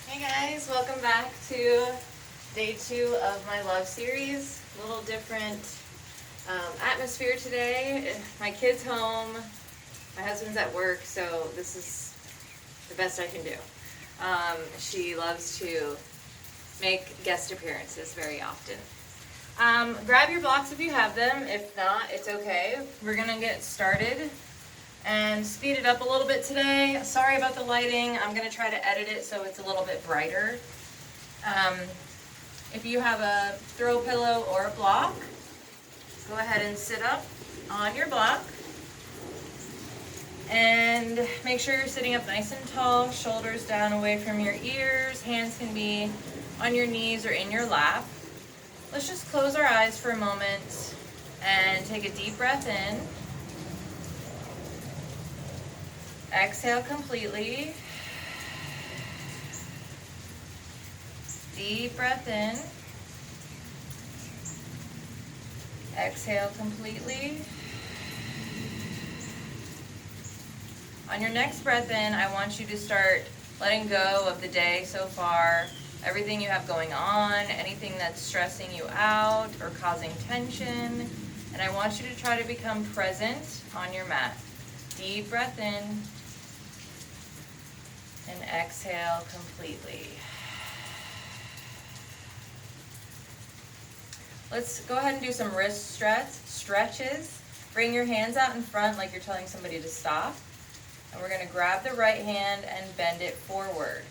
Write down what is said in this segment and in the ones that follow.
Hey guys, welcome back to day 2 of my love series. A little different atmosphere today. My kid's home, my husband's at work, so this is the best I can do. She loves to make guest appearances very often. Grab your blocks if you have them. If not, it's okay. We're gonna get started and speed it up a little bit today. Sorry about the lighting. I'm going to try to edit it so it's a little bit brighter. If you have a throw pillow or a block, go ahead and sit up on your block. And make sure you're sitting up nice and tall, shoulders down away from your ears. Hands can be on your knees or in your lap. Let's just close our eyes for a moment and take a deep breath in. Exhale completely. Deep breath in. Exhale completely. On your next breath in, I want you to start letting go of the day so far, everything you have going on, anything that's stressing you out or causing tension, and I want you to try to become present on your mat. Deep breath in. And exhale completely. Let's go ahead and do some wrist stretches. Bring your hands out in front like you're telling somebody to stop. And we're going to grab the right hand and bend it forward.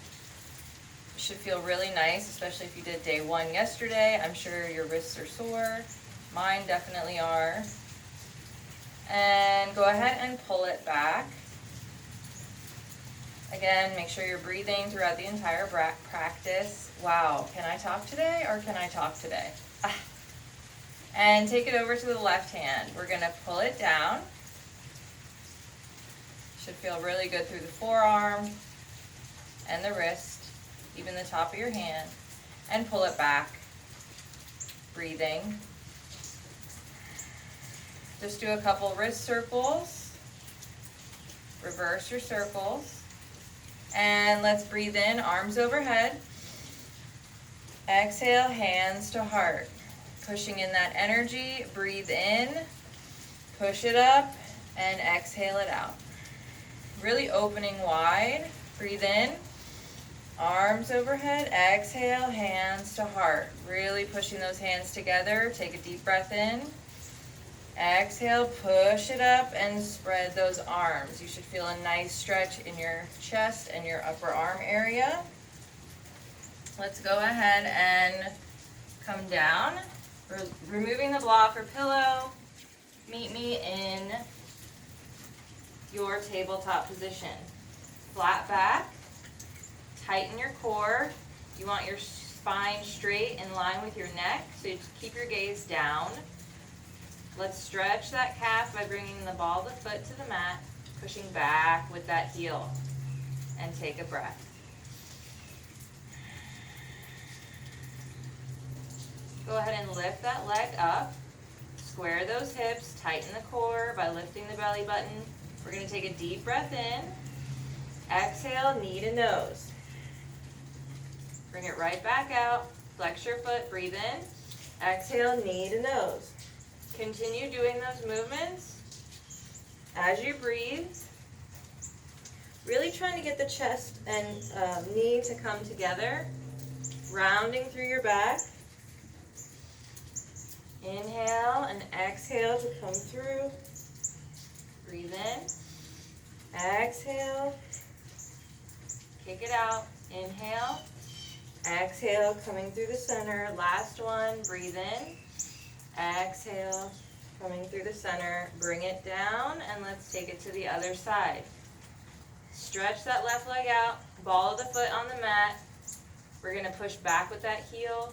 It should feel really nice, especially if you did day 1 yesterday. I'm sure your wrists are sore. Mine definitely are. And go ahead and pull it back. Again, make sure you're breathing throughout the entire practice. Wow, can I talk today or can I talk today? And take it over to the left hand. We're going to pull it down. Should feel really good through the forearm and the wrist, even the top of your hand. And pull it back. Breathing. Just do a couple wrist circles. Reverse your circles. And let's breathe in, arms overhead. Exhale, hands to heart. Pushing in that energy, breathe in, push it up, and exhale it out. Really opening wide, breathe in, arms overhead, exhale, hands to heart. Really pushing those hands together, take a deep breath in. Exhale, push it up and spread those arms. You should feel a nice stretch in your chest and your upper arm area. Let's go ahead and come down. We're removing the block or pillow. Meet me in your tabletop position. Flat back, tighten your core. You want your spine straight in line with your neck, so you keep your gaze down. Let's stretch that calf by bringing the ball of the foot to the mat, pushing back with that heel, and take a breath. Go ahead and lift that leg up, square those hips, tighten the core by lifting the belly button. We're going to take a deep breath in, exhale, knee to nose. Bring it right back out, flex your foot, breathe in, exhale, knee to nose. Continue doing those movements as you breathe. Really trying to get the chest and knee to come together. Rounding through your back. Inhale and exhale to come through. Breathe in. Exhale. Kick it out. Inhale. Exhale, coming through the center. Last one. Breathe in. Exhale, coming through the center, bring it down, and let's take it to the other side. Stretch that left leg out, ball of the foot on the mat. We're going to push back with that heel.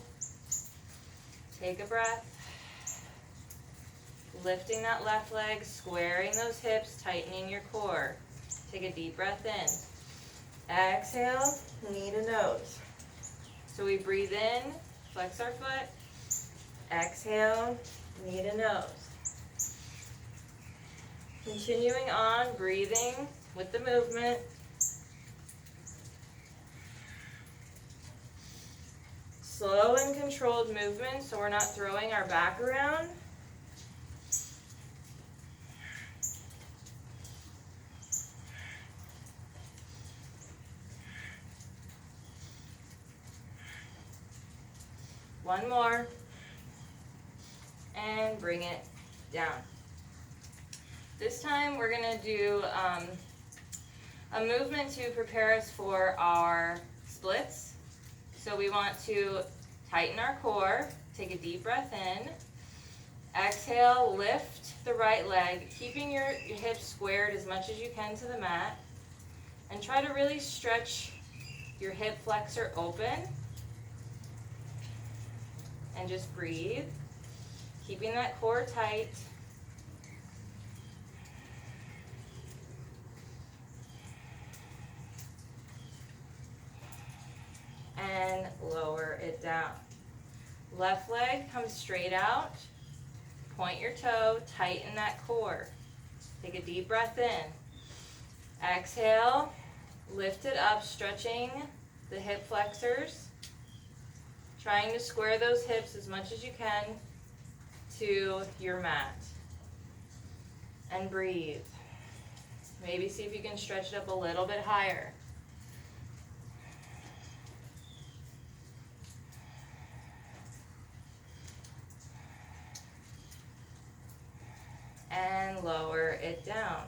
Take a breath. Lifting that left leg, squaring those hips, tightening your core. Take a deep breath in. Exhale, knee to nose. So we breathe in, flex our foot. Exhale, knee to nose. Continuing on, breathing with the movement. Slow and controlled movement so we're not throwing our back around. One more. And bring it down. This time we're going to do a movement to prepare us for our splits. So we want to tighten our core, take a deep breath in, exhale, lift the right leg, keeping your hips squared as much as you can to the mat, and try to really stretch your hip flexor open, and just breathe, keeping that core tight. And lower it down. Left leg comes straight out. Point your toe, tighten that core. Take a deep breath in. Exhale, lift it up, stretching the hip flexors. Trying to square those hips as much as you can to your mat. And breathe. Maybe see if you can stretch it up a little bit higher. And lower it down.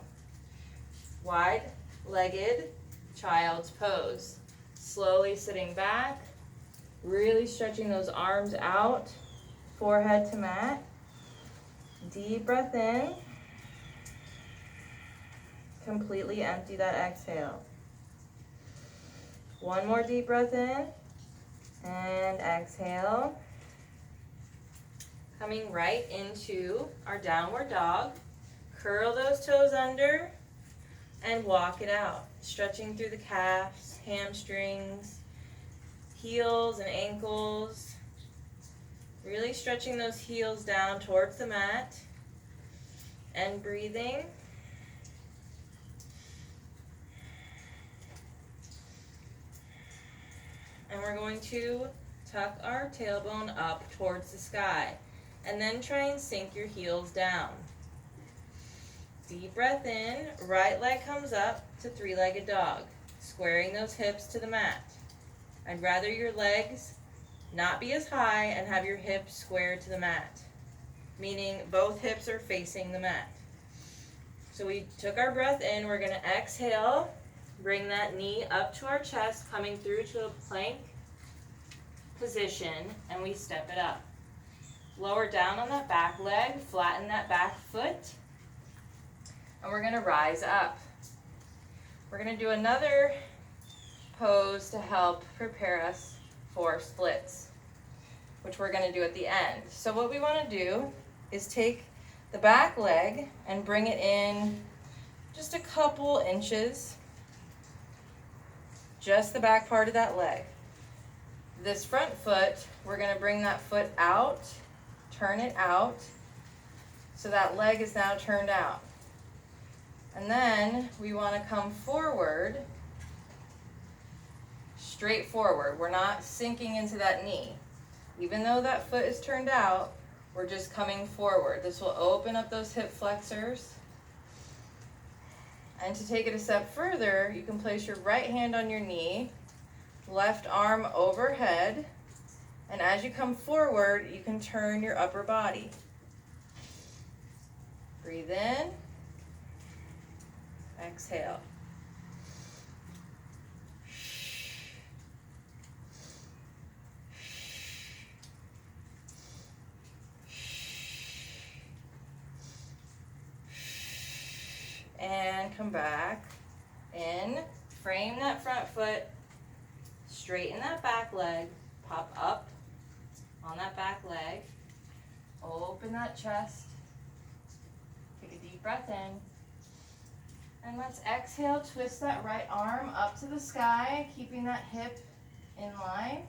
Wide-legged child's pose. Slowly sitting back, really stretching those arms out, forehead to mat. Deep breath in. Completely empty that exhale. One more deep breath in, and exhale. Coming right into our downward dog. Curl those toes under and walk it out. Stretching through the calves, hamstrings, heels and ankles. Really stretching those heels down towards the mat and breathing. And we're going to tuck our tailbone up towards the sky. And then try and sink your heels down. Deep breath in, right leg comes up to three-legged dog, squaring those hips to the mat. I'd rather your legs not be as high and have your hips squared to the mat, meaning both hips are facing the mat. So we took our breath in, we're going to exhale, bring that knee up to our chest, coming through to a plank position, and we step it up. Lower down on that back leg, flatten that back foot, and we're going to rise up. We're going to do another pose to help prepare us for splits, which we're going to do at the end. So what we want to do is take the back leg and bring it in just a couple inches, just the back part of that leg. This front foot, we're going to bring that foot out, turn it out, so that leg is now turned out. And then we want to come forward, straight forward. We're not sinking into that knee. Even though that foot is turned out, we're just coming forward. This will open up those hip flexors. And to take it a step further, you can place your right hand on your knee, left arm overhead, and as you come forward, you can turn your upper body. Breathe in, exhale. And come back in, frame that front foot, straighten that back leg, pop up on that back leg, open that chest, take a deep breath in, and let's exhale, twist that right arm up to the sky, keeping that hip in line.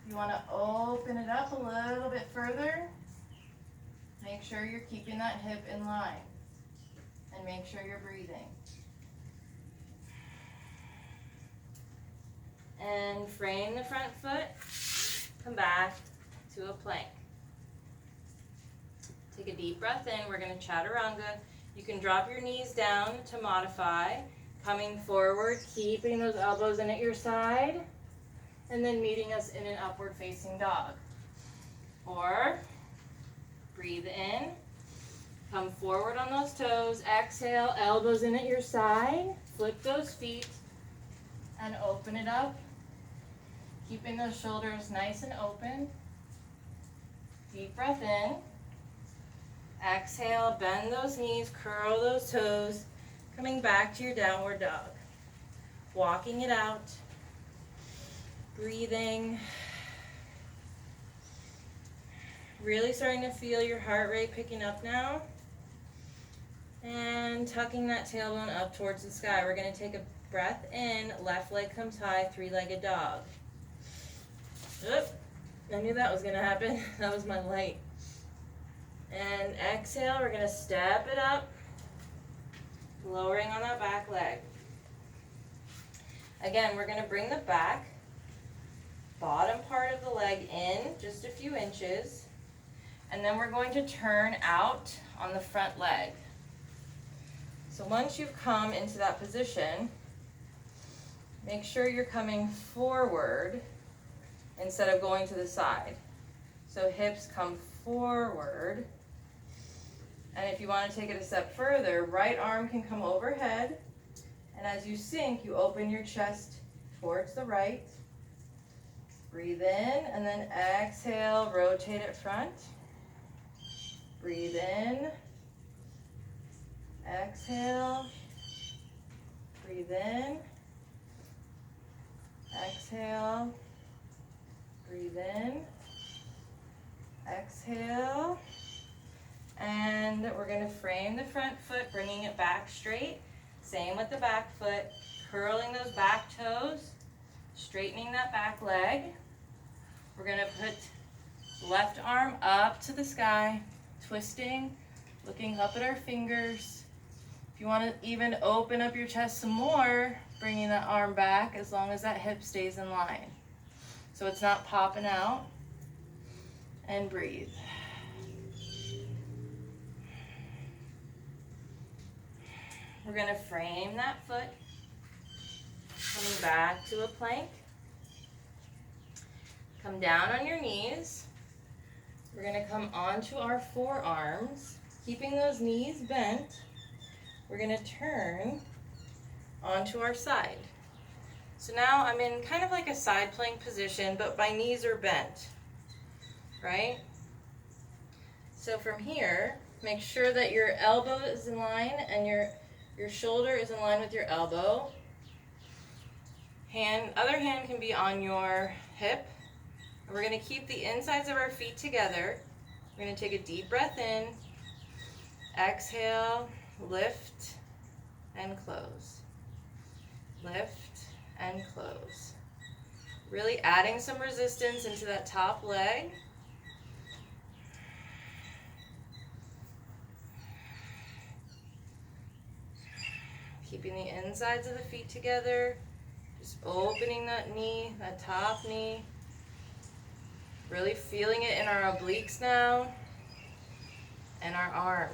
You want to open it up a little bit further. Make sure you're keeping that hip in line, and make sure you're breathing. And and frame the front foot. Come back to a plank. Take a deep breath in. We're going to chaturanga. You can drop your knees down to modify. Coming forward, keeping those elbows in at your side, and then meeting us in an upward facing dog. Or breathe in, come forward on those toes, exhale, elbows in at your side, flip those feet, and open it up, keeping those shoulders nice and open. Deep breath in, exhale, bend those knees, curl those toes, coming back to your downward dog. Walking it out, breathing, really starting to feel your heart rate picking up now, and tucking that tailbone up towards the sky. We're going to take a breath in, left leg comes high, three-legged dog. Oop, I knew that was going to happen. That was my light. And exhale, we're going to step it up, lowering on that back leg. Again, we're going to bring the back, bottom part of the leg in just a few inches, and then we're going to turn out on the front leg. So once you've come into that position, make sure you're coming forward instead of going to the side. So hips come forward. And if you want to take it a step further, right arm can come overhead. And as you sink, you open your chest towards the right. Breathe in, and then exhale, rotate it front. Breathe in. Exhale. Breathe in. Exhale. Breathe in. Exhale. And we're going to frame the front foot, bringing it back straight. Same with the back foot, curling those back toes, straightening that back leg. We're going to put left arm up to the sky, twisting, looking up at our fingers. If you want to even open up your chest some more, bringing that arm back as long as that hip stays in line. So it's not popping out. And breathe. We're going to frame that foot, coming back to a plank. Come down on your knees. We're going to come onto our forearms, keeping those knees bent. We're going to turn onto our side. So now I'm in kind of like a side plank position, but my knees are bent, right? So from here, make sure that your elbow is in line and your shoulder is in line with your elbow. Other hand can be on your hip. And we're going to keep the insides of our feet together. We're going to take a deep breath in. Exhale, lift, and close. Lift, and close. Really adding some resistance into that top leg. Keeping the insides of the feet together. Just opening that knee, that top knee. Really feeling it in our obliques now. And our arm.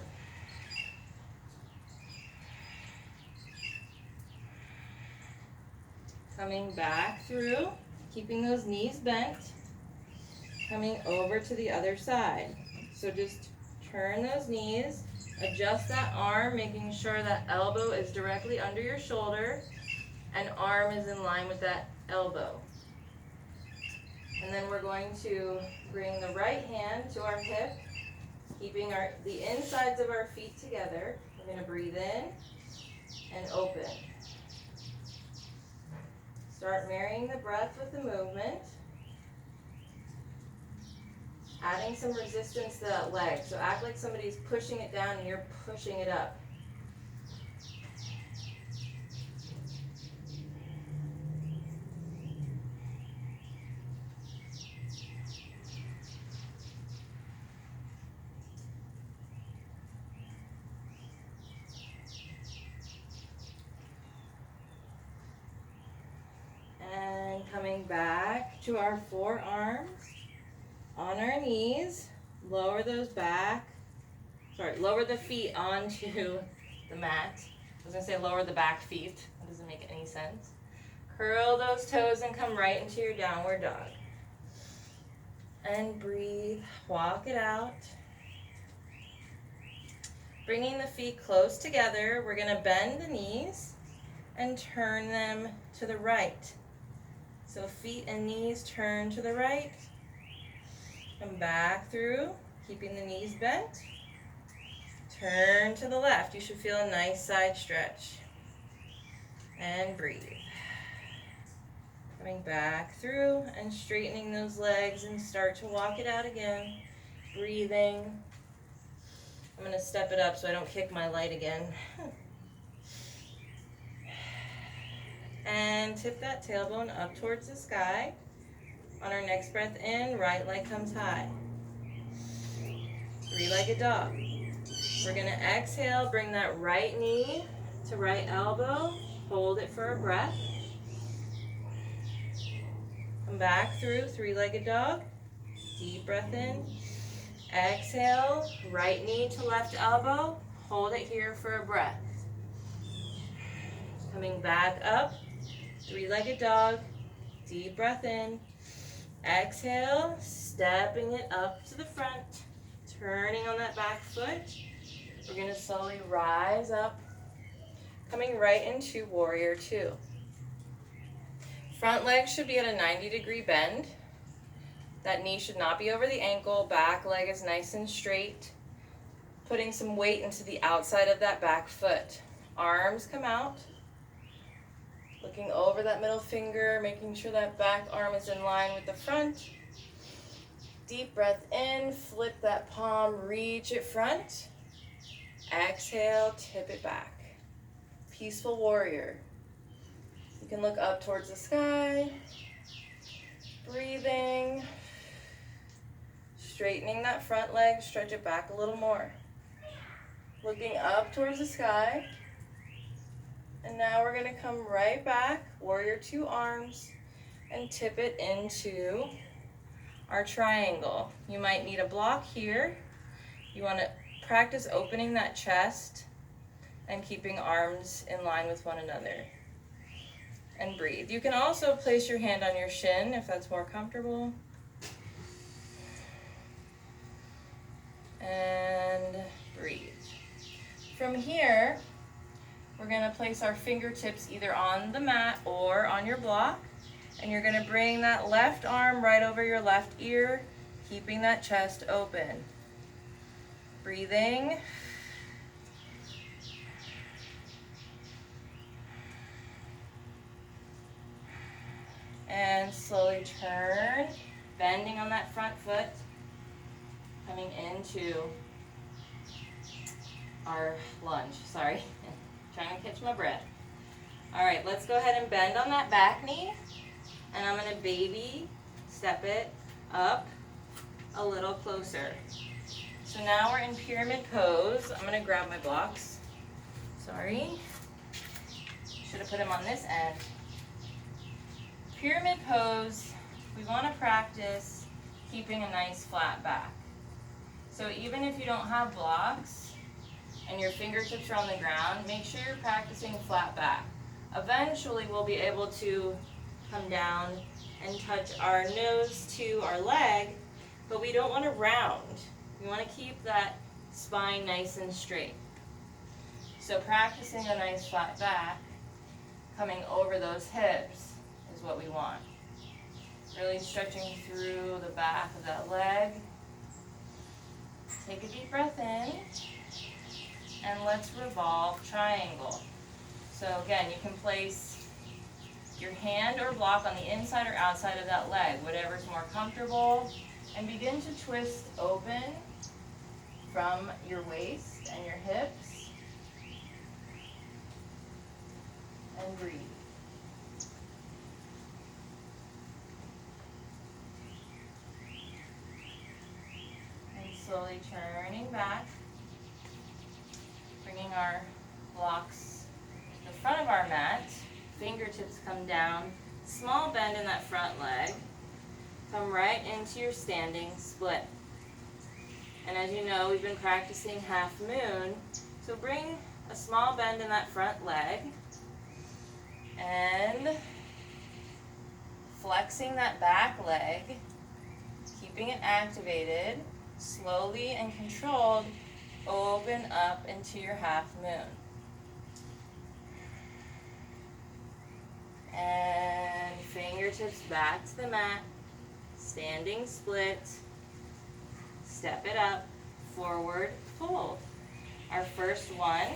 Coming back through, keeping those knees bent. Coming over to the other side. So just turn those knees. Adjust that arm, making sure that elbow is directly under your shoulder and arm is in line with that elbow. And then we're going to bring the right hand to our hip, keeping the insides of our feet together. We're going to breathe in and open. Start marrying the breath with the movement. Adding some resistance to that leg. So act like somebody's pushing it down and you're pushing it up. And coming back to our forearms on our knees. Lower those back. Lower the feet onto the mat. I was going to say lower the back feet. That doesn't make any sense. Curl those toes and come right into your downward dog. And breathe. Walk it out. Bringing the feet close together, we're going to bend the knees and turn them to the right. So feet and knees turn to the right. Come back through, keeping the knees bent. Turn to the left. You should feel a nice side stretch. And breathe. Coming back through and straightening those legs and start to walk it out again. Breathing. I'm going to step it up so I don't kick my light again. And tip that tailbone up towards the sky. On our next breath in, right leg comes high. Three-legged dog. We're going to exhale, bring that right knee to right elbow. Hold it for a breath. Come back through, three-legged dog. Deep breath in. Exhale, right knee to left elbow. Hold it here for a breath. Coming back up, three-legged dog. Deep breath in. Exhale, stepping it up to the front. Turning on that back foot. We're going to slowly rise up. Coming right into warrior two. Front leg should be at a 90-degree bend. That knee should not be over the ankle. Back leg is nice and straight. Putting some weight into the outside of that back foot. Arms come out. Looking over that middle finger, making sure that back arm is in line with the front. Deep breath in, flip that palm, reach it front. Exhale, tip it back. Peaceful warrior. You can look up towards the sky. Breathing. Straightening that front leg, stretch it back a little more. Looking up towards the sky. And now we're going to come right back, warrior two arms, and tip it into our triangle. You might need a block here. You want to practice opening that chest and keeping arms in line with one another. And breathe. You can also place your hand on your shin if that's more comfortable. And breathe. From here, we're going to place our fingertips either on the mat or on your block. And you're going to bring that left arm right over your left ear, keeping that chest open. Breathing. And slowly turn, bending on that front foot, coming into our lunge. Sorry, trying to catch my breath. All right, let's go ahead and bend on that back knee. And I'm going to baby step it up a little closer. So now we're in pyramid pose. I'm going to grab my blocks. Sorry. Should have put them on this end. Pyramid pose, we want to practice keeping a nice flat back. So even if you don't have blocks and your fingertips are on the ground, make sure you're practicing flat back. Eventually we'll be able to come down and touch our nose to our leg, but we don't want to round. We want to keep that spine nice and straight. So practicing a nice flat back, coming over those hips is what we want. Really stretching through the back of that leg. Take a deep breath in, and let's revolve triangle. So again, you can place your hand or block on the inside or outside of that leg, whatever's more comfortable, and begin to twist open from your waist and your hips, and breathe. And slowly turning back, bringing our blocks to the front of our mat. Fingertips come down Small bend in that front leg. Come right into your standing split. And as you know, we've been practicing half moon, so bring a small bend in that front leg and flexing that back leg, keeping it activated, slowly and controlled, open up into your half moon. And fingertips back to the mat, standing split, step it up, forward fold. Our first one,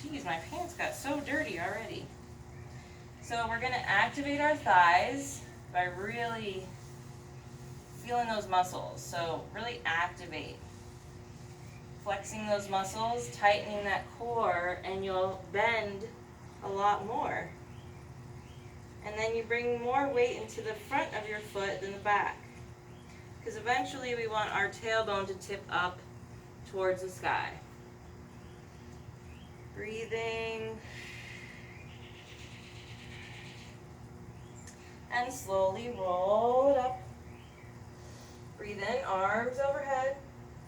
geez, my pants got so dirty already. So we're gonna activate our thighs by really feeling those muscles. So really activate, flexing those muscles, tightening that core, and you'll bend a lot more. And then you bring more weight into the front of your foot than the back. Because eventually we want our tailbone to tip up towards the sky. Breathing. And slowly roll it up. Breathe in, arms overhead.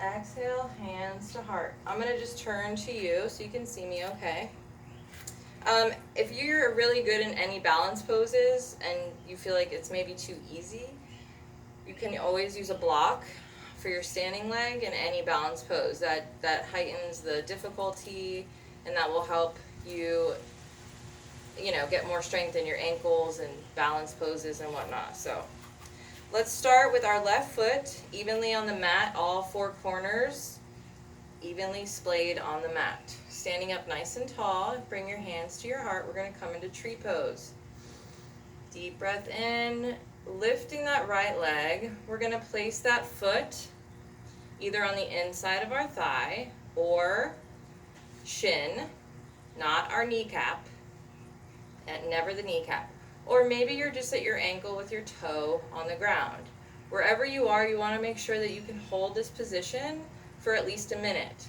Exhale, hands to heart. I'm going to just turn to you so you can see me okay. If you're really good in any balance poses and you feel like it's maybe too easy, you can always use a block for your standing leg in any balance pose. That heightens the difficulty, and that will help you, get more strength in your ankles and balance poses and whatnot. So let's start with our left foot evenly on the mat, all four corners evenly splayed on the mat. Standing up nice and tall, bring your hands to your heart. We're going to come into tree pose. Deep breath in, lifting that right leg. We're going to place that foot either on the inside of our thigh or shin, not our kneecap, and never the kneecap. Or maybe you're just at your ankle with your toe on the ground. Wherever you are, you want to make sure that you can hold this position for at least a minute.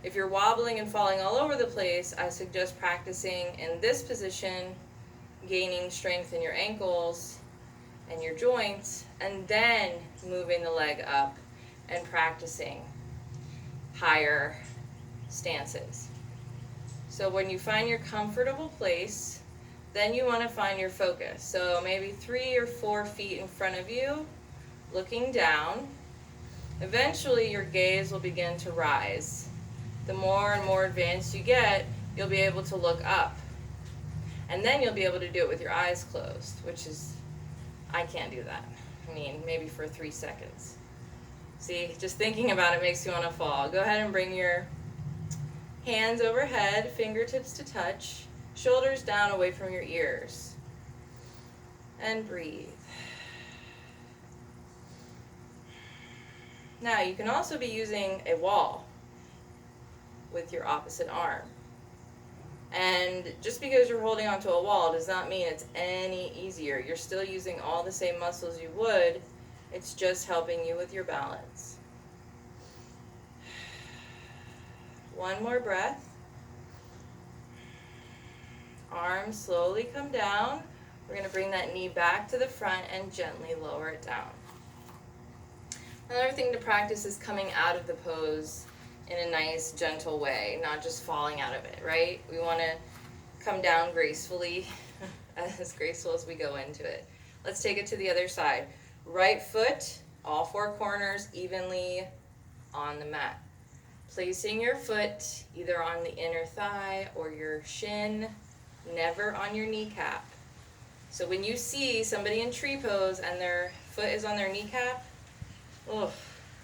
If you're wobbling and falling all over the place, I suggest practicing in this position, gaining strength in your ankles and your joints, and then moving the leg up and practicing higher stances. So when you find your comfortable place, then you want to find your focus. So maybe 3 or 4 feet in front of you, looking down. Eventually your gaze will begin to rise. The more and more advanced you get, you'll be able to look up. And then you'll be able to do it with your eyes closed, which is, I can't do that. Maybe for 3 seconds. See, just thinking about it makes you want to fall. Go ahead and bring your hands overhead, fingertips to touch, shoulders down away from your ears. And breathe. Now, you can also be using a wall with your opposite arm. And just because you're holding onto a wall does not mean it's any easier. You're still using all the same muscles you would. It's just helping you with your balance. One more breath. Arms slowly come down. We're going to bring that knee back to the front and gently lower it down. Another thing to practice is coming out of the pose in a nice, gentle way, not just falling out of it, right? We want to come down gracefully, as graceful as we go into it. Let's take it to the other side. Right foot, all 4 corners evenly on the mat. Placing your foot either on the inner thigh or your shin, never on your kneecap. So when you see somebody in tree pose and their foot is on their kneecap,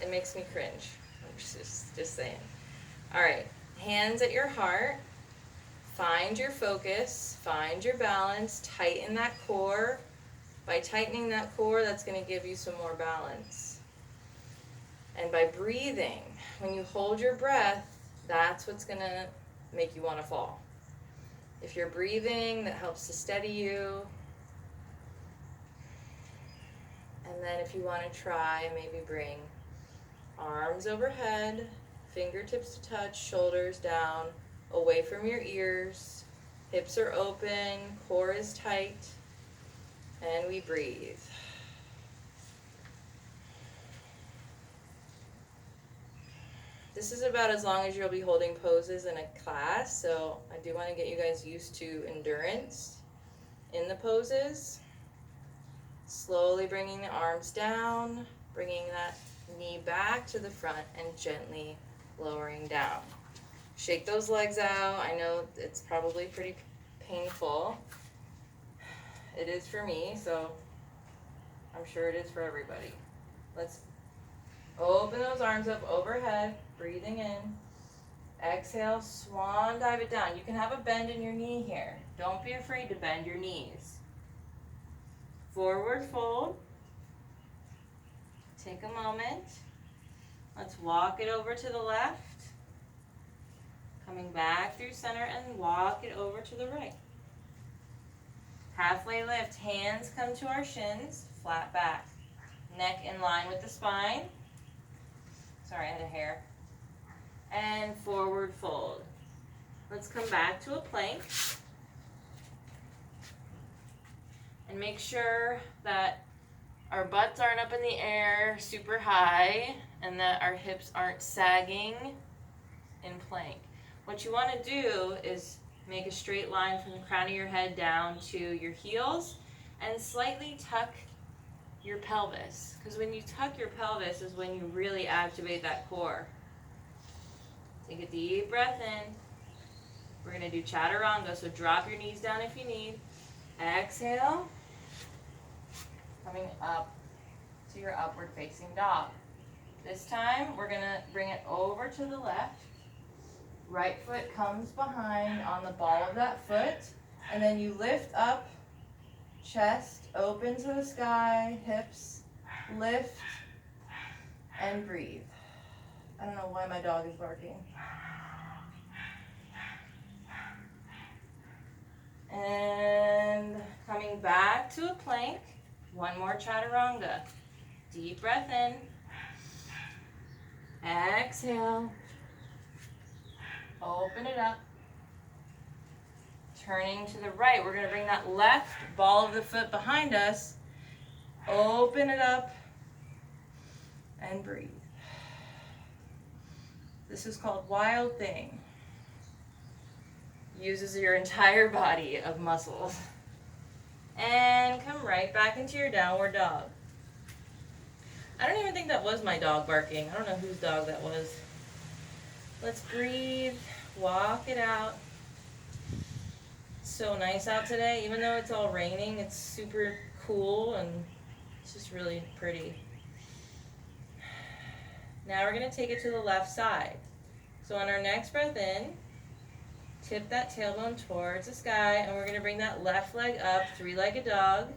it makes me cringe. I'm just saying. All right, hands at your heart. Find your focus, find your balance, tighten that core. By tightening that core, that's going to give you some more balance. And by breathing, when you hold your breath, that's what's going to make you want to fall. If you're breathing, that helps to steady you. And then if you want to try, maybe bring arms overhead, fingertips to touch, shoulders down, away from your ears. Hips are open, core is tight. And we breathe. This is about as long as you'll be holding poses in a class, so I do want to get you guys used to endurance in the poses. Slowly bringing the arms down, bringing that knee back to the front, and gently lowering down. Shake those legs out. I know it's probably pretty painful. It is for me, so I'm sure it is for everybody. Let's open those arms up overhead, breathing in. Exhale, swan dive it down. You can have a bend in your knee here. Don't be afraid to bend your knees. Forward fold. Take a moment. Let's walk it over to the left. Coming back through center and walk it over to the right. Halfway lift, hands come to our shins, flat back. Neck in line with the spine. Sorry, I had a hair. And forward fold. Let's come back to a plank. And make sure that our butts aren't up in the air super high and that our hips aren't sagging in plank. What you want to do is make a straight line from the crown of your head down to your heels and slightly tuck your pelvis. Because when you tuck your pelvis is when you really activate that core. Take a deep breath in. We're going to do chaturanga, so drop your knees down if you need. Exhale. Coming up to your upward facing dog. This time we're going to bring it over to the left. Right foot comes behind on the ball of that foot, and then you lift up, chest open to the sky, hips lift, and breathe. I don't know why my dog is barking. And coming back to a plank, one more chaturanga. Deep breath in. Exhale. Open it up. Turning to the right, we're going to bring that left ball of the foot behind us. Open it up and breathe. This is called Wild Thing. Uses your entire body of muscles. And come right back into your downward dog. I don't even think that was my dog barking. I don't know whose dog that was. Let's breathe, walk it out. It's so nice out today. Even though it's all raining, it's super cool and it's just really pretty. Now we're going to take it to the left side. So on our next breath in, tip that tailbone towards the sky, and we're going to bring that left leg up, three-legged dog.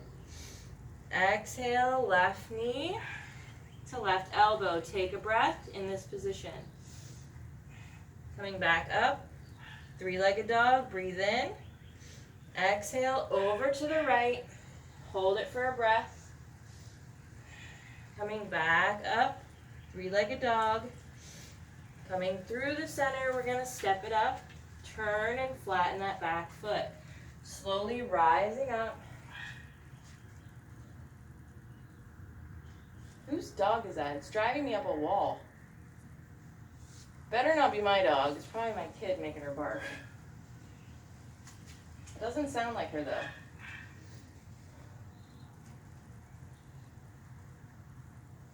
Exhale, left knee to left elbow. Take a breath in this position. Coming back up, three-legged dog, breathe in. Exhale, over to the right. Hold it for a breath. Coming back up, three-legged dog. Coming through the center, we're going to step it up. Turn and flatten that back foot. Slowly rising up. Whose dog is that? It's driving me up a wall. Better not be my dog. It's probably my kid making her bark. It doesn't sound like her though.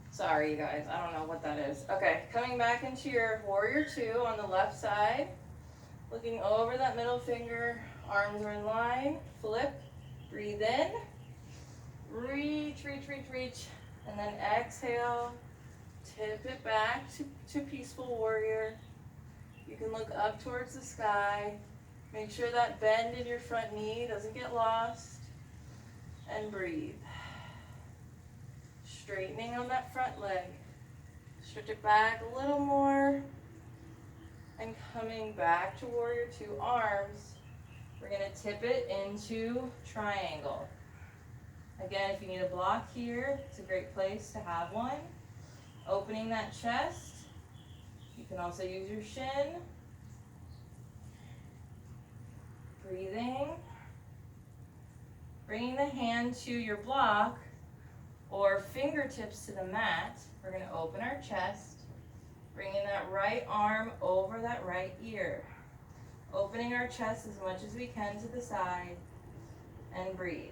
Sorry you guys, I don't know what that is. Okay, coming back into your warrior two on the left side. Looking over that middle finger, arms are in line. Flip, breathe in. Reach, reach, reach, reach. And then exhale. Tip it back to peaceful warrior. You can look up towards the sky. Make sure that bend in your front knee doesn't get lost. And breathe. Straightening on that front leg. Stretch it back a little more. And coming back to warrior two arms. We're going to tip it into triangle. Again, if you need a block here, it's a great place to have one. Opening that chest. You can also use your shin. Breathing. Bringing the hand to your block or fingertips to the mat, we're going to open our chest, bringing that right arm over that right ear. Opening our chest as much as we can to the side, and breathe.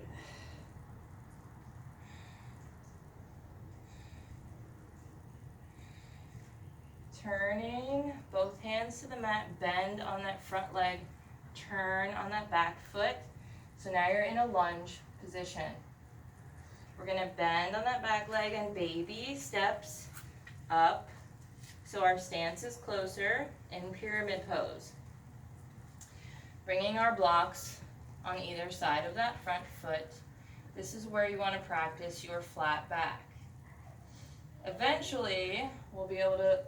Turning both hands to the mat, bend on that front leg, turn on that back foot. So now you're in a lunge position. We're going to bend on that back leg and baby steps up so our stance is closer in pyramid pose. Bringing our blocks on either side of that front foot. This is where you want to practice your flat back. Eventually, we'll be able to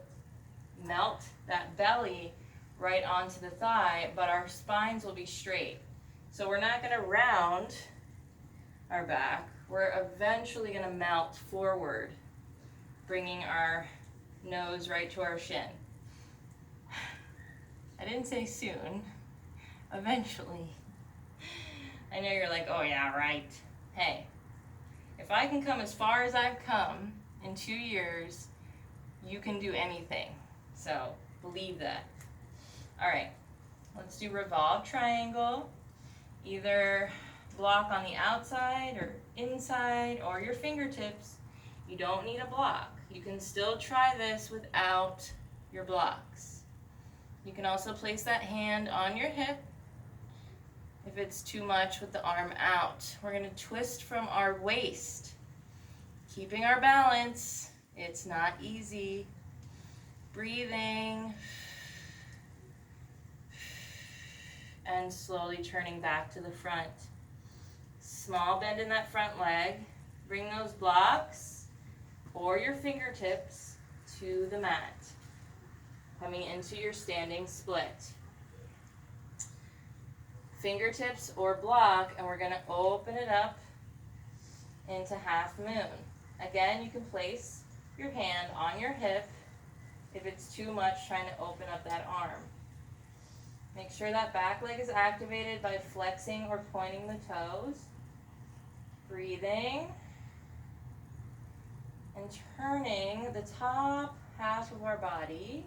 melt that belly right onto the thigh, but our spines will be straight. So we're not going to round our back. We're eventually going to melt forward, bringing our nose right to our shin. I didn't say soon. Eventually. I know you're like, oh yeah, right. Hey, if I can come as far as I've come in 2 years, you can do anything. So believe that. All right, let's do revolve triangle. Either block on the outside or inside or your fingertips. You don't need a block. You can still try this without your blocks. You can also place that hand on your hip if it's too much with the arm out. We're going to twist from our waist, keeping our balance. It's not easy. Breathing and slowly turning back to the front. Small bend in that front leg. Bring those blocks or your fingertips to the mat. Coming into your standing split. Fingertips or block, and we're going to open it up into half moon. Again, you can place your hand on your hip if it's too much trying to open up that arm. Make sure that back leg is activated by flexing or pointing the toes. Breathing and turning the top half of our body.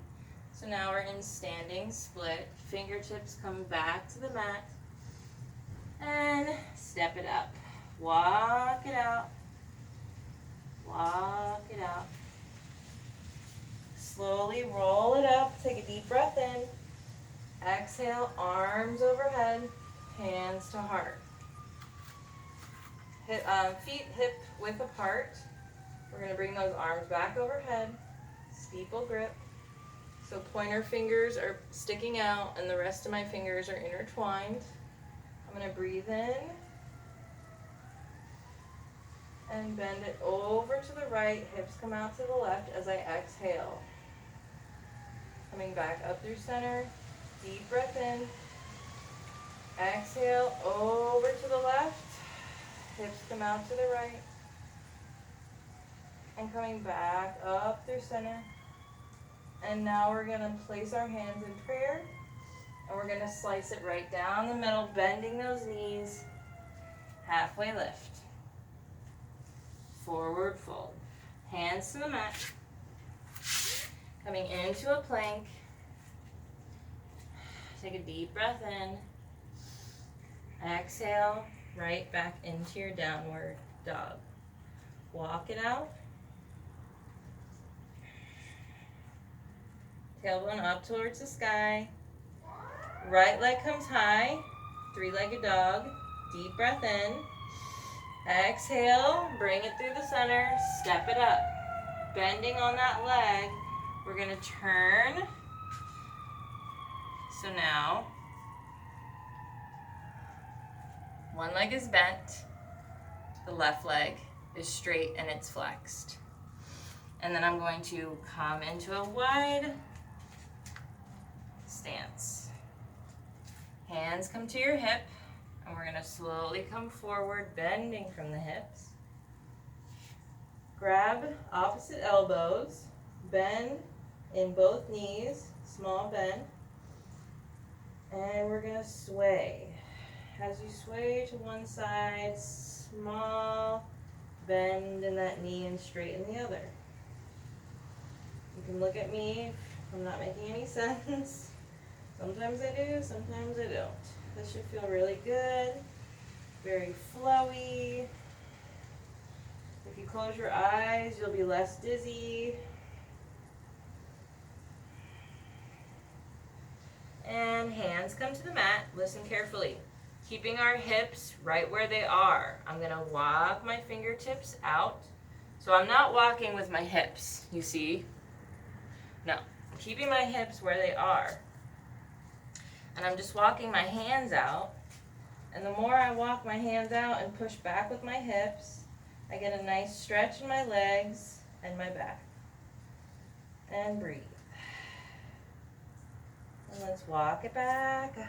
So now we're in standing split. Fingertips come back to the mat and step it up. Walk it out. Walk it out. Slowly roll it up. Take a deep breath in. Exhale, arms overhead, hands to heart. Feet hip width apart. We're going to bring those arms back overhead. Steeple grip. So pointer fingers are sticking out and the rest of my fingers are intertwined. I'm going to breathe in and bend it over to the right. Hips come out to the left as I exhale. Coming back up through center. Deep breath in. Exhale over to the left. Hips come out to the right. And coming back up through center. And now we're going to place our hands in prayer. And we're going to slice it right down the middle, bending those knees. Halfway lift. Forward fold. Hands to the mat. Coming into a plank. Take a deep breath in. Exhale, right back into your downward dog. Walk it out. Tailbone up towards the sky. Right leg comes high. Three-legged dog. Deep breath in. Exhale, bring it through the center. Step it up. Bending on that leg. We're going to turn. So now, one leg is bent, the left leg is straight and it's flexed. And then I'm going to come into a wide stance. Hands come to your hip, and we're going to slowly come forward, bending from the hips. Grab opposite elbows, bend in both knees, small bend. And we're going to sway. as you sway to one side, small bend in that knee and straighten the other. You can look at me if I'm not making any sense. Sometimes I do, sometimes I don't. This should feel really good, very flowy. If you close your eyes, you'll be less dizzy. And hands come to the mat. Listen carefully. Keeping our hips right where they are. I'm going to walk my fingertips out. So I'm not walking with my hips, you see? No, I'm keeping my hips where they are. And I'm just walking my hands out. And the more I walk my hands out and push back with my hips, I get a nice stretch in my legs and my back. And breathe. And let's walk it back up.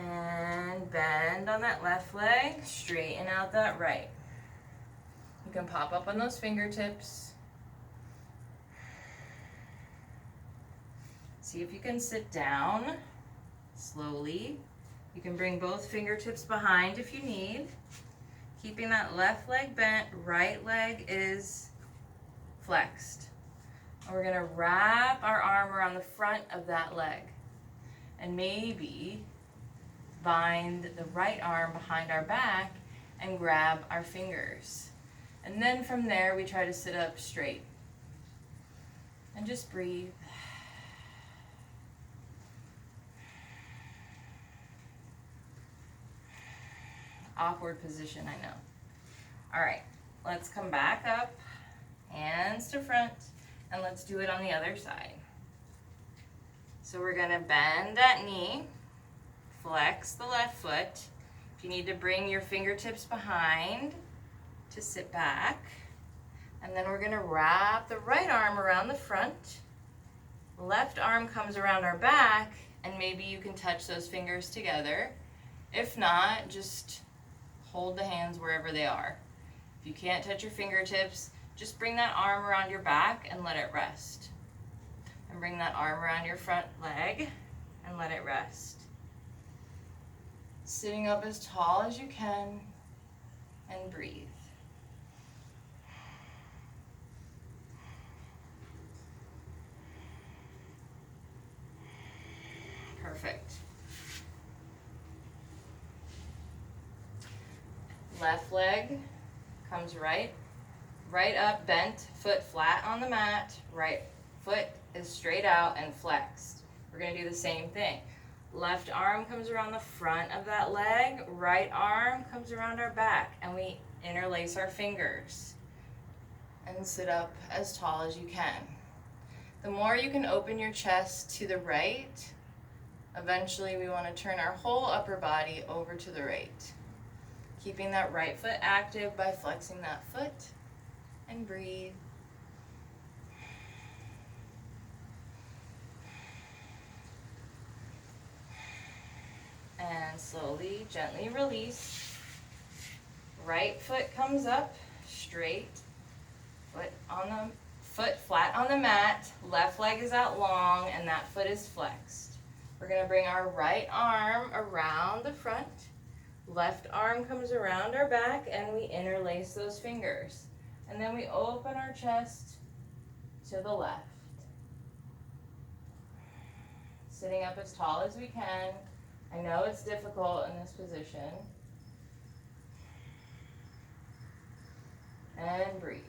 And bend on that left leg, straighten out that right. You can pop up on those fingertips. See if you can sit down slowly. You can bring both fingertips behind if you need. Keeping that left leg bent, right leg is flexed. And we're gonna wrap our arm around the front of that leg. And maybe bind the right arm behind our back and grab our fingers. And then from there, we try to sit up straight. And just breathe. Awkward position, I know. All right, let's come back up, hands to front, and let's do it on the other side. So we're gonna bend that knee, flex the left foot. If you need to bring your fingertips behind to sit back. And then we're gonna wrap the right arm around the front. Left arm comes around our back, and maybe you can touch those fingers together. If not, just hold the hands wherever they are. If you can't touch your fingertips, just bring that arm around your back and let it rest. And bring that arm around your front leg and let it rest. Sitting up as tall as you can and breathe. Perfect. Left leg comes right up, bent, foot flat on the mat, right foot is straight out and flexed. We're gonna do the same thing. Left arm comes around the front of that leg, right arm comes around our back, and we interlace our fingers and sit up as tall as you can. The more you can open your chest to the right, eventually we want to turn our whole upper body over to the right. Keeping that right foot active by flexing that foot, and breathe. And slowly, gently release. Right foot comes up, straight. Foot flat on the mat. Left leg is out long, and that foot is flexed. We're gonna bring our right arm around the front. Left arm comes around our back, and we interlace those fingers. And then we open our chest to the left. Sitting up as tall as we can. I know it's difficult in this position. And breathe.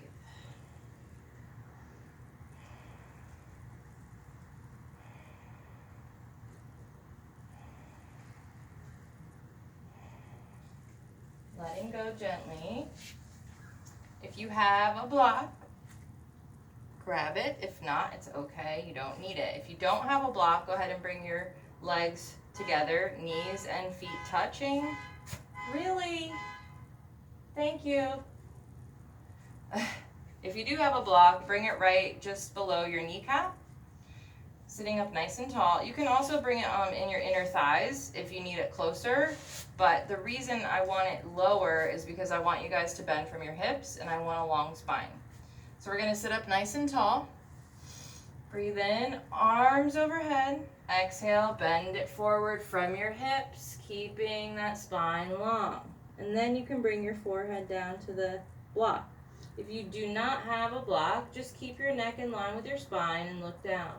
Letting go gently. If you have a block, grab it. If not, it's okay. You don't need it. If you don't have a block, go ahead and bring your legs together, knees and feet touching. Really? Thank you. If you do have a block, bring it right just below your kneecap. Sitting up nice and tall. You can also bring it in your inner thighs if you need it closer, but the reason I want it lower is because I want you guys to bend from your hips and I want a long spine. So we're gonna sit up nice and tall. Breathe in, arms overhead, Exhale, bend it forward from your hips, keeping that spine long. And then you can bring your forehead down to the block. If you do not have a block, just keep your neck in line with your spine and look down.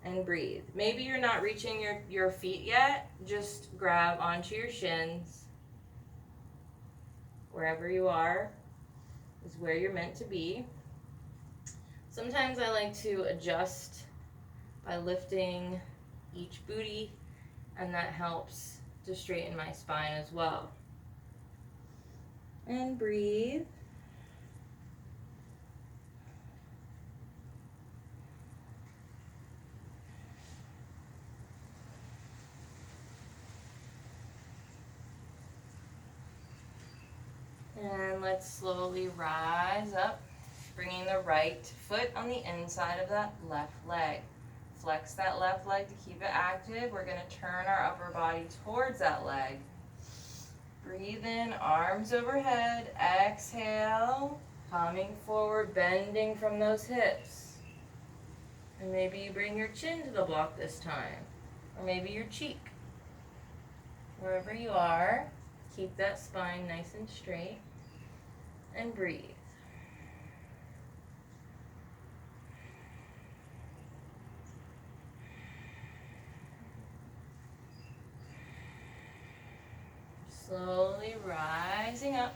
And breathe. Maybe you're not reaching your feet yet. Just grab onto your shins. Wherever you are is where you're meant to be. Sometimes I like to adjust by lifting each booty, and that helps to straighten my spine as well. And breathe. And let's slowly rise up, bringing the right foot on the inside of that left leg. Flex that left leg to keep it active. We're going to turn our upper body towards that leg. Breathe in, arms overhead. Exhale, coming forward, bending from those hips. And maybe you bring your chin to the block this time, or maybe your cheek. Wherever you are, keep that spine nice and straight, and breathe. Slowly rising up,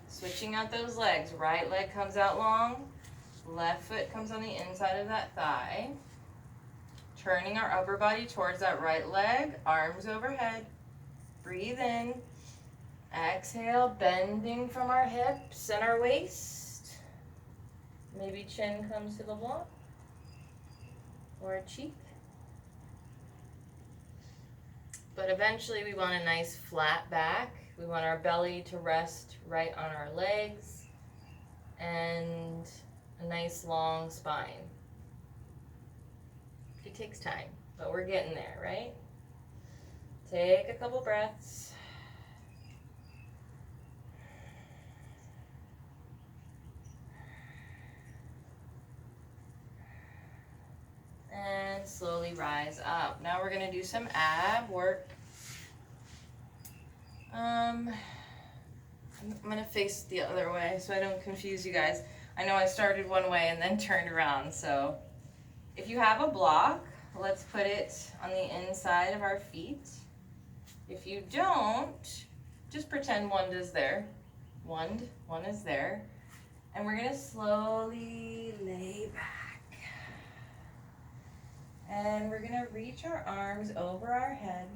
switching out those legs. Right leg comes out long, left foot comes on the inside of that thigh. Turning our upper body towards that right leg, arms overhead. Breathe in. Exhale, bending from our hips and our waist. Maybe chin comes to the block or a cheek. But eventually we want a nice flat back. We want our belly to rest right on our legs and a nice long spine. It takes time, but we're getting there, right? Take a couple breaths. And slowly rise up. Now we're going to do some ab work. I'm going to face the other way so I don't confuse you guys. I know I started one way and then turned around. So if you have a block, let's put it on the inside of our feet. If you don't, just pretend one is there. One is there. And we're going to slowly lay back. And we're going to reach our arms over our head.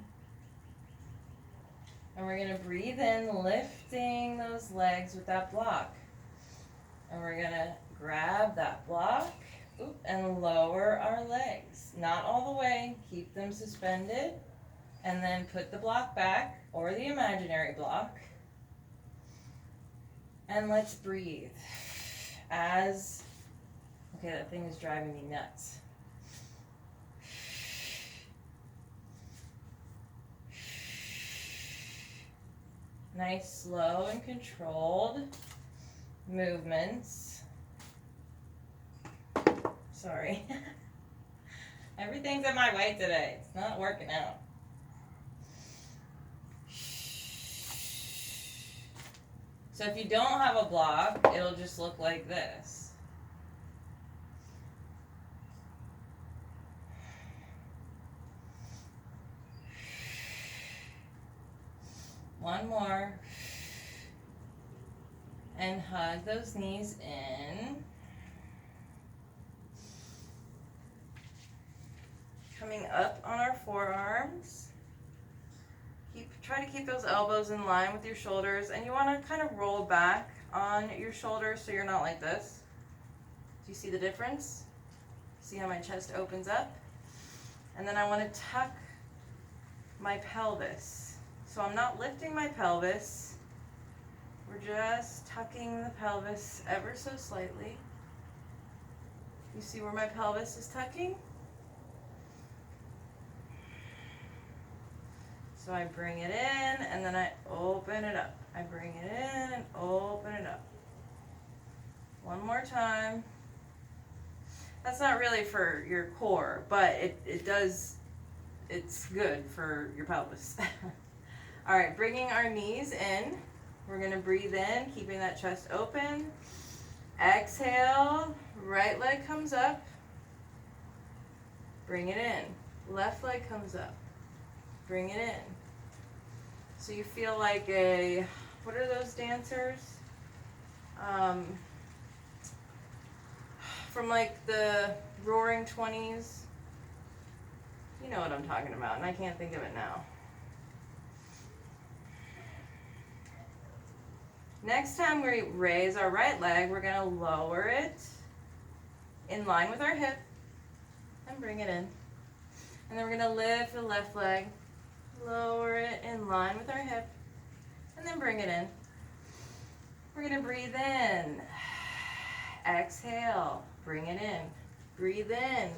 And we're going to breathe in, lifting those legs with that block. And we're going to grab that block and lower our legs. Not all the way. Keep them suspended. And then put the block back, or the imaginary block. And let's breathe. Okay, that thing is driving me nuts. Nice, slow and controlled movements. Sorry. Everything's in my way today. It's not working out. So if you don't have a block, it'll just look like this. One more. And hug those knees in. Coming up on our forearms. Try to keep those elbows in line with your shoulders, and you want to kind of roll back on your shoulders so you're not like this. Do you see the difference? See how my chest opens up? And then I want to tuck my pelvis. So I'm not lifting my pelvis. We're just tucking the pelvis ever so slightly. You see where my pelvis is tucking? So I bring it in, and then I open it up. I bring it in and open it up. One more time. That's not really for your core, but it's good for your pelvis. All right, bringing our knees in. We're gonna breathe in, keeping that chest open. Exhale, right leg comes up. Bring it in. Left leg comes up. Bring it in. So you feel like what are those dancers? From like the Roaring 20s. You know what I'm talking about, and I can't think of it now. Next time we raise our right leg, we're gonna lower it in line with our hip and bring it in. And then we're gonna lift the left leg, lower it in line with our hip, and then bring it in. We're gonna breathe in. Exhale, bring it in. Breathe in.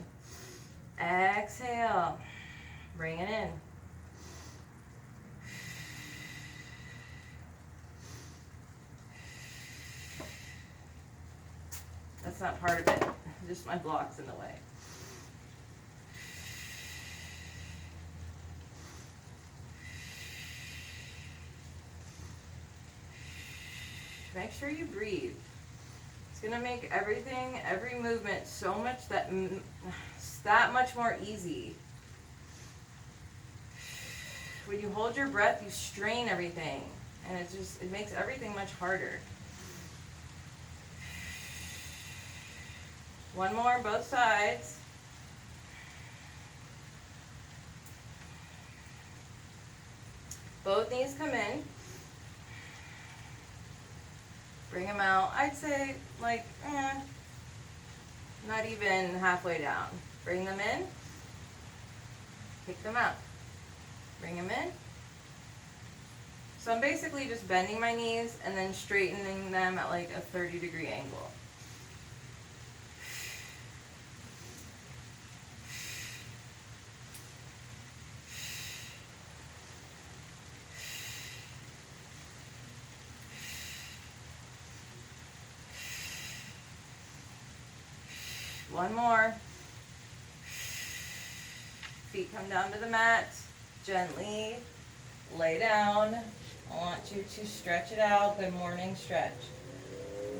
Exhale, bring it in. That's not part of it, just my block's in the way. Make sure you breathe. It's gonna make everything, every movement so much that much more easy. When you hold your breath, you strain everything, and it makes everything much harder. One more, both sides. Both knees come in. Bring them out. I'd say like, not even halfway down. Bring them in. Kick them out. Bring them in. So I'm basically just bending my knees and then straightening them at like a 30-degree angle. One more. Feet come down to the mat. Gently lay down. I want you to stretch it out. Good morning stretch.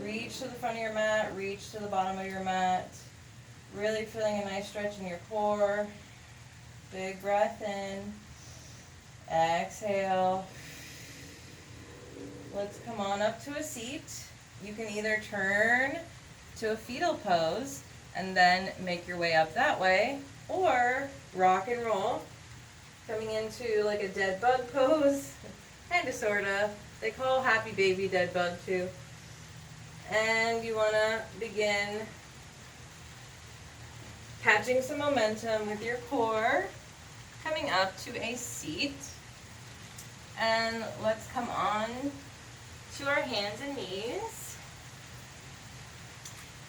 Reach to the front of your mat. Reach to the bottom of your mat. Really feeling a nice stretch in your core. Big breath in. Exhale. Let's come on up to a seat. You can either turn to a fetal pose and then make your way up that way, or rock and roll, coming into like a dead bug pose, kinda sorta. They call happy baby dead bug too. And you wanna begin catching some momentum with your core, coming up to a seat. And let's come on to our hands and knees.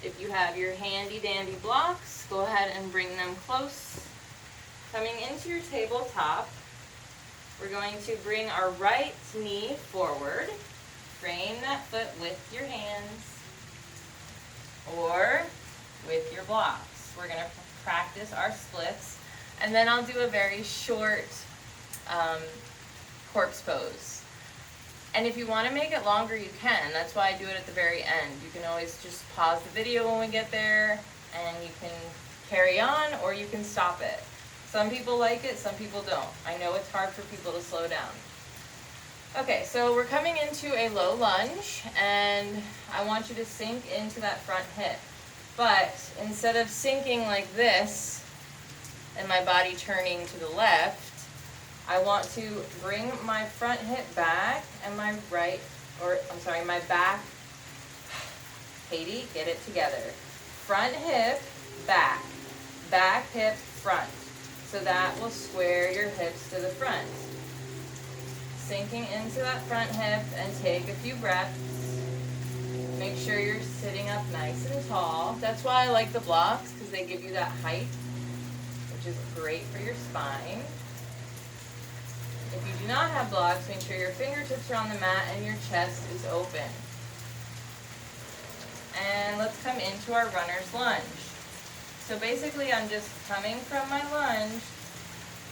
If you have your handy dandy blocks, go ahead and bring them close. Coming into your tabletop, we're going to bring our right knee forward. Frame that foot with your hands or with your blocks. We're going to practice our splits, and then I'll do a very short corpse pose. And if you want to make it longer, you can. That's why I do it at the very end. You can always just pause the video when we get there, and you can carry on, or you can stop it. Some people like it, some people don't. I know it's hard for people to slow down. Okay, so we're coming into a low lunge, and I want you to sink into that front hip. But instead of sinking like this, and my body turning to the left, I want to bring my front hip back and my my back. Katie, get it together. Front hip, back. Back hip, front. So that will square your hips to the front. Sinking into that front hip and take a few breaths. Make sure you're sitting up nice and tall. That's why I like the blocks, because they give you that height, which is great for your spine. If you do not have blocks, make sure your fingertips are on the mat and your chest is open. And let's come into our runner's lunge. So basically I'm just coming from my lunge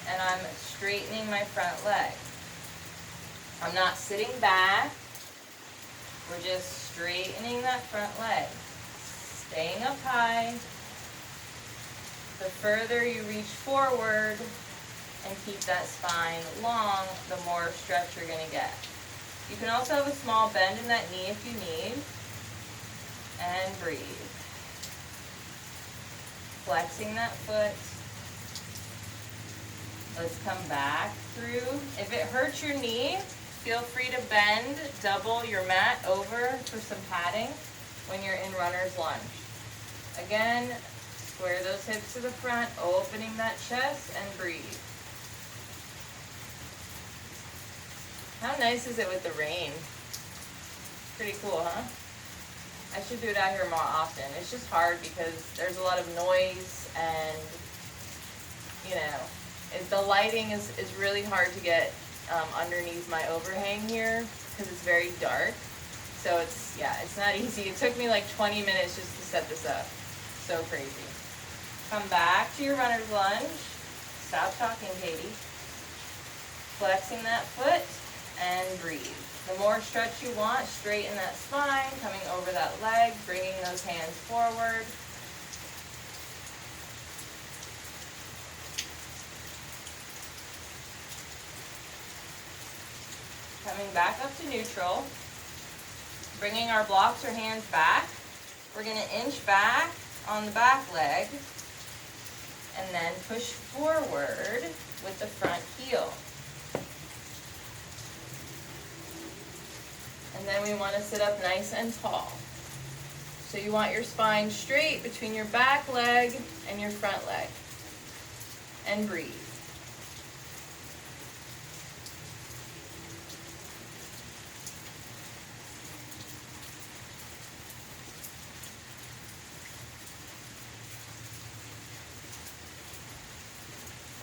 and I'm straightening my front leg. I'm not sitting back. We're just straightening that front leg. Staying up high. The further you reach forward and keep that spine long, the more stretch you're going to get. You can also have a small bend in that knee if you need. And breathe. Flexing that foot. Let's come back through. If it hurts your knee, feel free to bend, double your mat over for some padding when you're in runner's lunge. Again, square those hips to the front, opening that chest, and breathe. How nice is it with the rain? Pretty cool, huh? I should do it out here more often. It's just hard because there's a lot of noise and, you know, the lighting is really hard to get underneath my overhang here because it's very dark. So it's not easy. It took me like 20 minutes just to set this up. So crazy. Come back to your runner's lunge. Stop talking, Katie. Flexing that foot and breathe. The more stretch you want, straighten that spine, coming over that leg, bringing those hands forward. Coming back up to neutral. Bringing our blocks or hands back. We're going to inch back on the back leg and then push forward with the front heel. And then we want to sit up nice and tall. So you want your spine straight between your back leg and your front leg. And breathe.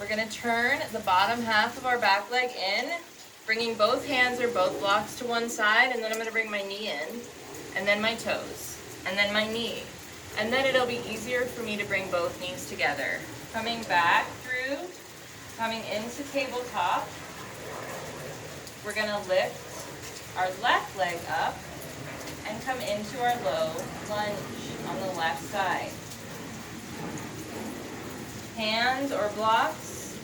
We're going to turn the bottom half of our back leg in, bringing both hands or both blocks to one side, and then I'm going to bring my knee in, and then my toes, and then my knee. And then it'll be easier for me to bring both knees together. Coming back through, coming into tabletop. We're going to lift our left leg up and come into our low lunge on the left side. Hands or blocks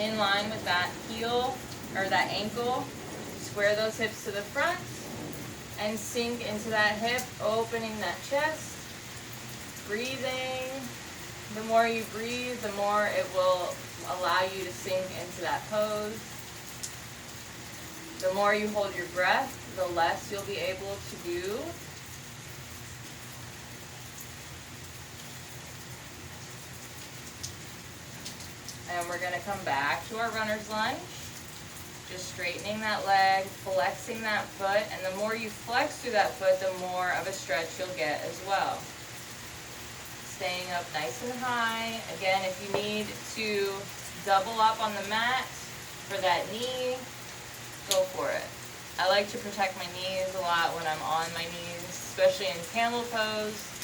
in line with that heel or that ankle. Square those hips to the front and sink into that hip, opening that chest. Breathing. The more you breathe, the more it will allow you to sink into that pose. The more you hold your breath, the less you'll be able to do. And we're going to come back to our runner's lunge. Just straightening that leg, flexing that foot, and the more you flex through that foot, the more of a stretch you'll get as well. Staying up nice and high. Again, if you need to double up on the mat for that knee, go for it. I like to protect my knees a lot when I'm on my knees, especially in camel pose.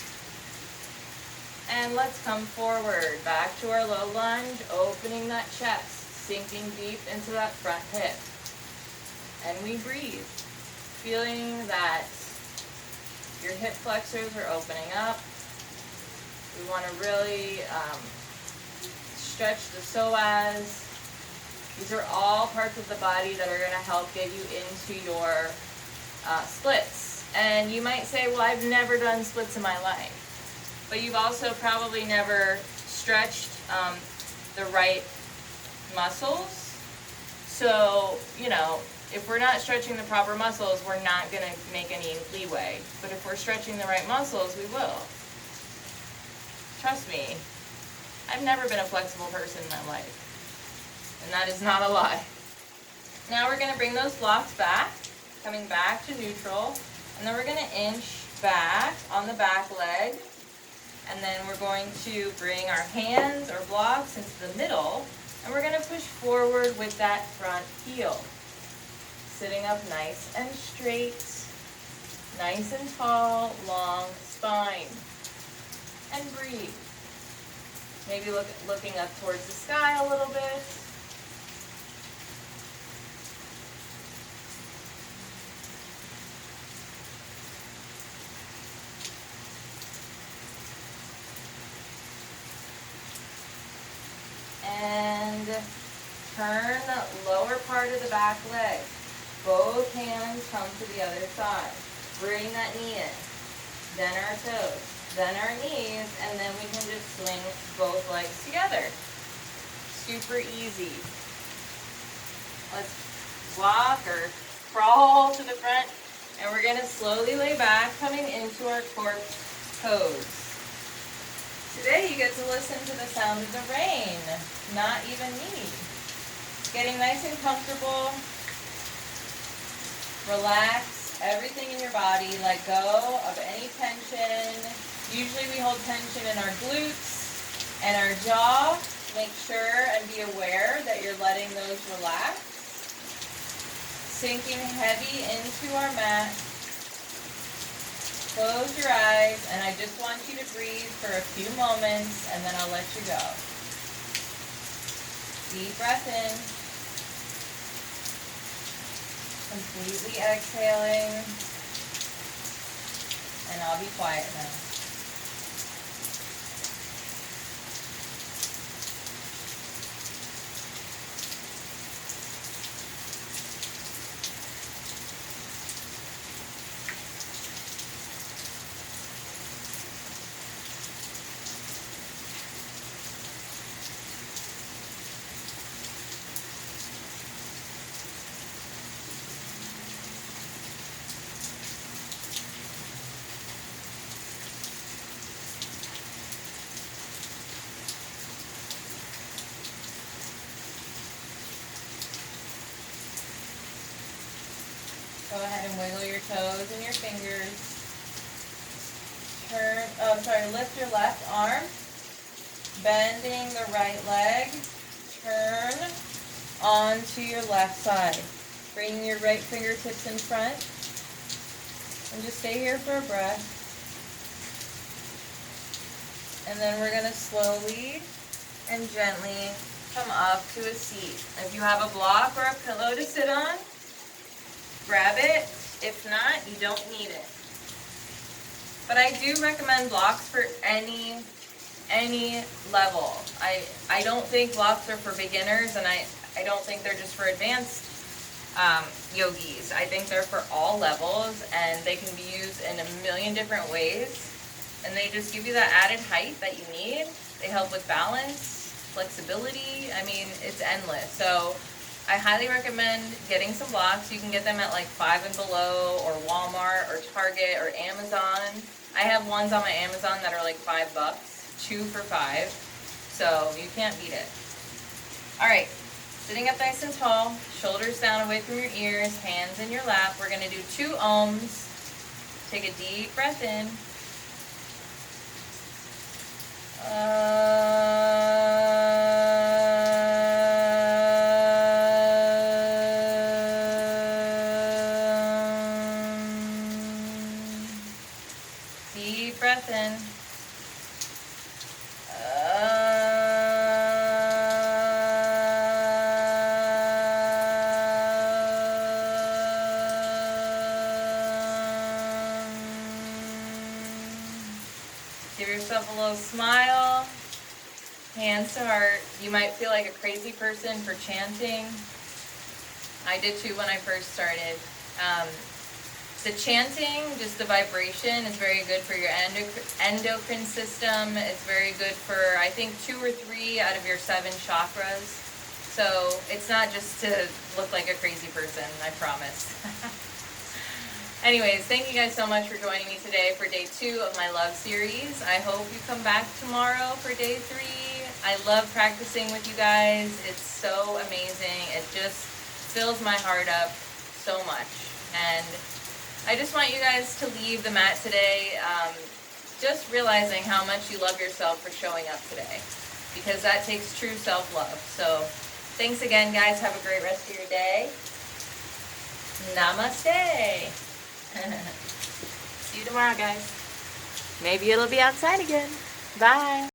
And let's come forward, back to our low lunge, opening that chest, sinking deep into that front hip. And we breathe, feeling that your hip flexors are opening up. We want to really stretch the psoas. These are all parts of the body that are going to help get you into your splits. And you might say, well, I've never done splits in my life. But you've also probably never stretched the right muscles. So, you know, if we're not stretching the proper muscles, we're not going to make any leeway. But if we're stretching the right muscles, we will. Trust me, I've never been a flexible person in my life. And that is not a lie. Now we're going to bring those blocks back, coming back to neutral. And then we're going to inch back on the back leg. And then we're going to bring our hands or blocks into the middle, and we're going to push forward with that front heel. Sitting up nice and straight, nice and tall, long spine. and breathe. Maybe looking up towards the sky a little bit. And turn the lower part of the back leg. Both hands come to the other side. Bring that knee in. Then our toes. Then our knees. And then we can just swing both legs together. Super easy. Let's walk or crawl to the front. And we're going to slowly lay back, coming into our corpse pose. Today you get to listen to the sound of the rain, not even me. Getting nice and comfortable. Relax everything in your body. Let go of any tension. Usually we hold tension in our glutes and our jaw. Make sure and be aware that you're letting those relax. Sinking heavy into our mat. Close your eyes, and I just want you to breathe for a few moments, and then I'll let you go. Deep breath in. Completely exhaling. And I'll be quiet now. Go ahead and wiggle your toes and your fingers. Lift your left arm, bending the right leg. Turn onto your left side. Bringing your right fingertips in front. And just stay here for a breath. And then we're going to slowly and gently come up to a seat. If you have a block or a pillow to sit on, grab it. If not, you don't need it. But I do recommend blocks for any level. I don't think blocks are for beginners, and I don't think they're just for advanced yogis. I think they're for all levels, and they can be used in a million different ways. And they just give you that added height that you need. They help with balance, flexibility. I mean, it's endless. So I highly recommend getting some blocks. You can get them at like Five and Below or Walmart or Target or Amazon. I have ones on my Amazon that are like $5, 2 for $5. So you can't beat it. All right, sitting up nice and tall, shoulders down away from your ears, hands in your lap. We're gonna do 2 ohms. Take a deep breath in. Deep breath in. Give yourself a little smile. Hands to heart. You might feel like a crazy person for chanting. I did too when I first started. The chanting, just the vibration, is very good for your endocrine system. It's very good for, I think, 2 or 3 out of your 7 chakras. So it's not just to look like a crazy person, I promise. Anyways, thank you guys so much for joining me today for day 2 of my love series. I hope you come back tomorrow for day 3. I love practicing with you guys. It's so amazing. It just fills my heart up so much. And I just want you guys to leave the mat today just realizing how much you love yourself for showing up today, because that takes true self-love. So thanks again, guys. Have a great rest of your day. Namaste. See you tomorrow, guys. Maybe it'll be outside again. Bye.